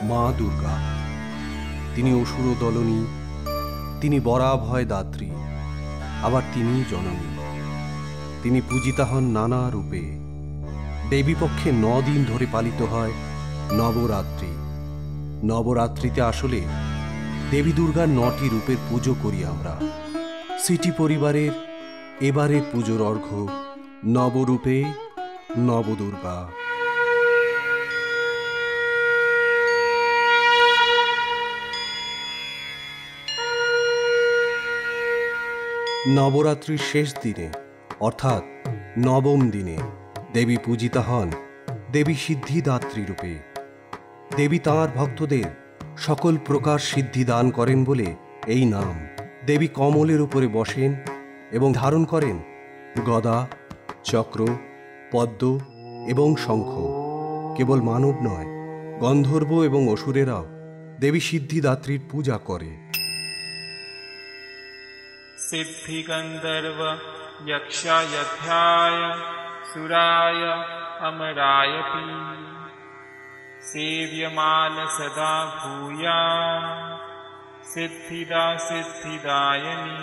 মা দুর্গা। তিনি অসুর দলনী, তিনি বরাভয় দাত্রী, আবার তিনি জননী। তিনি পূজিতা হন নানা রূপে। দেবীপক্ষে 9 দিন ধরে পালিত হয় নবরাত্রি। নবরাত্রিতে আসলে দেবী দুর্গার 9টি রূপের পুজো করি আমরা। সিটি পরিবারের এবারের পুজোর অর্ঘ্য নবরূপে নবদুর্গা। নবরাত্রির শেষ দিনে অর্থাৎ নবম দিনে দেবী পূজিতা হন দেবী সিদ্ধিদাত্রী রূপে। দেবী তাঁর ভক্তদের সকল প্রকার সিদ্ধি দান করেন বলে এই নাম। দেবী কমলের উপরে বসেন এবং ধারণ করেন গদা, চক্র, পদ্ম এবং শঙ্খ। কেবল মানব নয়, গন্ধর্ব এবং অসুরেরাও দেবী সিদ্ধিদাত্রীর পূজা করে। सिद्धि गंधर्व यक्षायध्याय सुराय अमरायपि सेव्यमान सदा भूया सिद्धिदा सिद्धिदायनी।